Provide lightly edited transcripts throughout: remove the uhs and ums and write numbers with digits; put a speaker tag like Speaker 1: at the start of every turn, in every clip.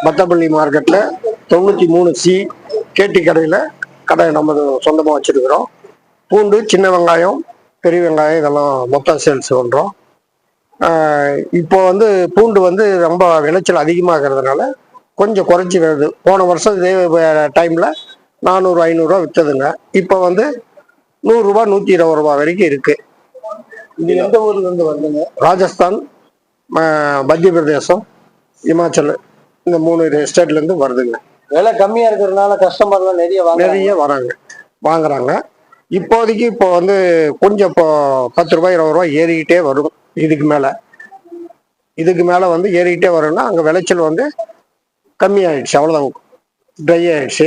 Speaker 1: பத்தப்பள்ளி மார்க்கெட்ல 93C கேட்டி கடையில கடை நம்ம சொந்தமா வச்சிருக்கிறோம். பூண்டு, சின்ன வெங்காயம், பெரிய வெங்காயம் இதெல்லாம் மொத்தம் சேல்ஸ் பண்றோம். இப்போ வந்து பூண்டு வந்து ரொம்ப விளைச்சல் அதிகமாகிறதுனால கொஞ்சம் குறைச்சி வருது. போன வருஷம் இதே டைம்ல 400-500 விற்றதுங்க. இப்போ வந்து 100 ரூபா 120 ரூபா வரைக்கும் இருக்கு.
Speaker 2: இது எந்த ஊர்ல இருந்து வருதுங்க?
Speaker 1: ராஜஸ்தான், மத்திய பிரதேசம், இமாச்சல் இந்த 3 ஸ்டேட்ல இருந்து வருதுங்க.
Speaker 2: விலை கம்மியா இருக்கிறதுனால கஸ்டமர்லாம் நிறைய
Speaker 1: வாங்குறாங்க. இப்போதைக்கு இப்போ வந்து கொஞ்சம் இப்போ 10 ரூபாய் 20 ரூபாய் ஏறிக்கிட்டே வரும். இதுக்கு மேல வந்து ஏறிக்கிட்டே வரும்னா அங்க விளைச்சல் வந்து கம்மியாயிடுச்சு, அவ்வளவுதான், ட்ரை ஆயிடுச்சு.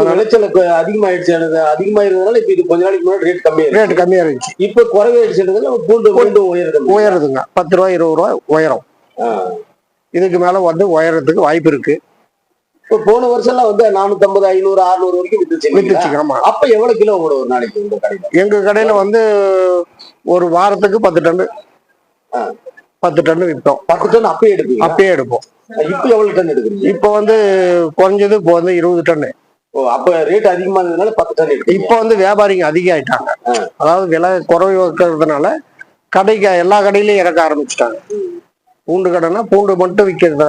Speaker 2: விளைச்சல் அதிகமாயிடுச்சு. அதிகமாயிருந்ததுனால இப்ப இது கொஞ்ச நாளைக்கு முன்னாடி ரேட் கம்மியா இருந்துச்சு. இப்ப குறைவாயிடுச்சு. பூண்டு
Speaker 1: உயருதுங்க. 10 ரூபாய் 20 ரூபாய் உயரம். இதுக்கு மேல வந்து உயரத்துக்கு வாய்ப்பு இருக்கு.
Speaker 2: இப்போ போன வருஷம் எல்லாம் வந்து 450, 500, 600 வரைக்கும் வித்துச்சுங்க. அப்ப எவ்வளவு கிலோ ஓடும் ஒரு நாளைக்கு உங்க கடையில?
Speaker 1: எங்க கடையில வந்து ஒரு வாரத்துக்கு 10 டன் விற்போம்.
Speaker 2: 10 டன் அப்பயே எடுப்போம். இப்ப எவ்வளவு டன் எடுக்குறீங்க?
Speaker 1: இப்ப வந்து குறைஞ்சது இப்போ வந்து 20 டன்.
Speaker 2: அப்ப ரேட் அதிகமா இருந்ததுனால 10 டன் எடுக்கும்.
Speaker 1: இப்ப வந்து வியாபாரிங்க அதிகம் ஆயிட்டாங்க. அதாவது விலை குறைவு இருக்கிறதுனால எல்லா கடையிலயும் இறக்க ஆரம்பிச்சுட்டாங்க. பூண்டு கடைன்னா பூண்டு மட்டும் விற்கிறதா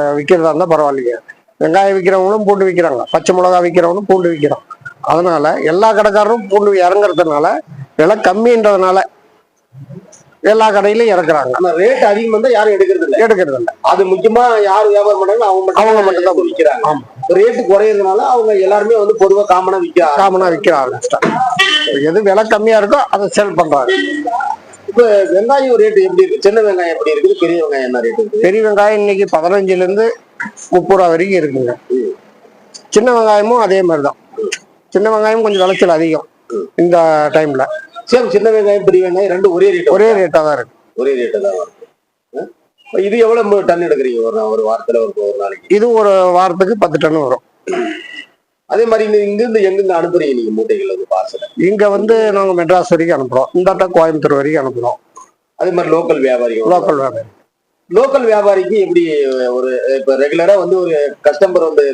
Speaker 1: இருந்தா பரவாயில்லைங்க. வெங்காயம் விற்கிறவங்களும் பூண்டு விற்கிறாங்க, பச்சை மிளகா விற்கிறவங்களும் பூண்டு விற்கிறான். அதனால எல்லா கடைக்காரரும் பூண்டு இறங்குறதுனால விலை கம்மின்றதுனால எல்லா கடையிலும் இறக்குறாங்க.
Speaker 2: ஆனா ரேட் அதிகம் வந்தா யாரும் எடுக்கிறது இல்ல. அது முக்கியமா யார் வியாபாரம் பண்ணாலும் அவங்க மட்டும் தான் விற்கிறாங்க. ரேட்டு குறையிறதுனால அவங்க எல்லாருமே வந்து பொதுவா காமனா விற்க
Speaker 1: ஆரம்பிச்சிட்டாங்க. எது விலை கம்மியா இருக்கோ அதை சேல் பண்றாங்க.
Speaker 2: இப்ப வெங்காயம் ரேட் எப்படி இருக்கு? சின்ன வெங்காயம் எப்படி இருக்குது? பெரிய வெங்காயம் என்ன ரேட் இருக்கு?
Speaker 1: பெரிய வெங்காயம் இன்னைக்கு 15 இருந்து 30 ரூபா வரைக்கும் இருக்குங்க. சின்ன வெங்காயமும் அதே மாதிரிதான். சின்ன வெங்காயம் கொஞ்சம் விளைச்சல் அதிகம் இந்த டைம்ல.
Speaker 2: சரி, சின்ன வெங்காயம் பெரிய வெங்காயம் ரெண்டும் ஒரே ரேட்டா தான் இருக்கு. இது எவ்வளவு டன் எடுக்கிறீங்க ஒரு வாரத்துல? ஒரு நாளைக்கு
Speaker 1: இது ஒரு வாரத்துக்கு 10 டன் வரும்.
Speaker 2: அதே மாதிரி இங்கிருந்து எங்க அனுப்புறீங்க நீங்க மூட்டைகள் வந்து பார்சல்?
Speaker 1: இங்க வந்து நாங்க மெட்ராஸ் வரைக்கும் அனுப்புறோம். இந்த கோயம்புத்தூர் வரைக்கும் அனுப்புறோம்.
Speaker 2: அதே மாதிரி லோக்கல் வியாபாரிக்கு எப்படி ஒரு இப்ப ரெகுலரா வந்து ஒரு கஸ்டமர் வந்து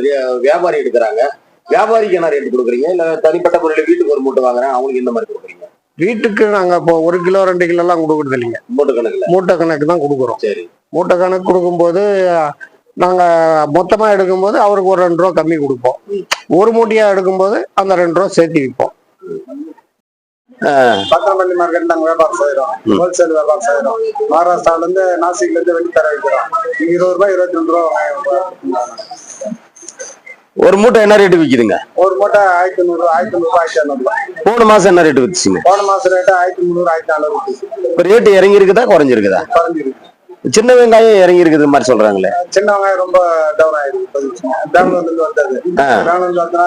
Speaker 2: வியாபாரி எடுக்கிறாங்க, வியாபாரிக்கு என்ன ரேட் கொடுக்குறீங்க? இல்ல தனிப்பட்ட முறையில வீட்டுக்கு ஒரு மூட்டை வாங்குறேன் அவங்களுக்கு இந்த மாதிரி கொடுக்குறீங்க?
Speaker 1: வீட்டுக்கு நாங்க இப்போ 1 கிலோ 2 கிலோ எல்லாம் கொடுக்குறது இல்லைங்க. மூட்டை கணக்கு தான் கொடுக்குறோம்.
Speaker 2: சரி,
Speaker 1: மூட்டை கணக்கு கொடுக்கும்போது நாங்க மொத்தமா எடுக்கும்போது அவருக்கு ஒரு 2 ரூபா கம்மி கொடுப்போம். ஒரு மூட்டையா எடுக்கும்போது அந்த 2 ரூபா சேர்த்து விற்போம்.
Speaker 3: பத்தப்பள்ளி மார்க்கெட் நாங்க வியாபாரம் செய்யறோம். ஹோல்சேல் வியாபாரம் செய்யறோம். மகாராஷ்டிரால இருந்து நாசிக்ல இருந்து வெளி தர வைக்கிறோம். 20 ரூபாய் 22 ரூபா.
Speaker 2: ஒரு மூட்டை என்ன ரேட்டு விக்குதுங்க?
Speaker 3: ஒரு மூட்டை 1500, 1500, 1200.
Speaker 2: போன மாசம் என்ன ரேட்டு வித்துச்சுங்க?
Speaker 3: போன மாசம் ரேட்டு 1300, 1400.
Speaker 2: இப்ப ரேட்டு இறங்கி இருக்குதா குறைஞ்சிருக்குதா?
Speaker 3: குறைஞ்சிருக்கு.
Speaker 2: சின்ன வெங்காயம் இறங்கி இருக்குது மாதிரி சொல்றாங்களே.
Speaker 3: சின்ன வெங்காயம் ரொம்ப டவுன் ஆயிருக்கு. பெங்களூர்ல இருந்து வந்தது. பெங்களூர்ல வந்தா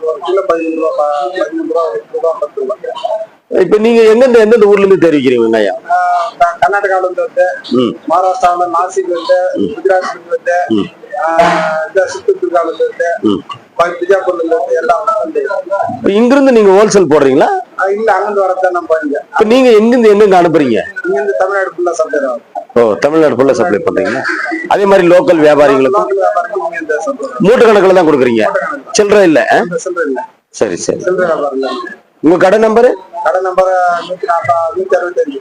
Speaker 3: ஒரு கிலோ 15 ரூபா, 10 ரூபா.
Speaker 2: இப்ப நீங்க எந்தெந்த ஊர்ல இருந்து தெரிவிக்கிறீங்க வெங்காயம்?
Speaker 3: கர்நாடகால இருந்து வந்து, மகாராஷ்டிரால நாசிக்ல இருந்து, குஜராத்ல இருந்து, சித்தூர்கால இருந்து, பிஜாப்பூர்ல இருந்து எல்லாம்.
Speaker 2: இங்கிருந்து நீங்க ஹோல்சேல் போடுறீங்களா?
Speaker 3: இல்ல, அங்கிருந்து வரதான் நம்ம.
Speaker 2: இப்ப நீங்க எங்க அனுப்புறீங்க?
Speaker 3: இங்கிருந்து தமிழ்நாடு ஃபுல்லா சப்ளை தான்.
Speaker 2: தமிழ்நாடு ஃபுல்லா சப்ளை பண்றீங்களா? அதே மாதிரி லோக்கல் வியாபாரிகளுக்கு மூட்டை கணக்குல தான் கொடுக்குறீங்க, சில்லறை இல்ல? சரி. உங்க கடை நம்பர்?
Speaker 3: கடை நம்பர் 165.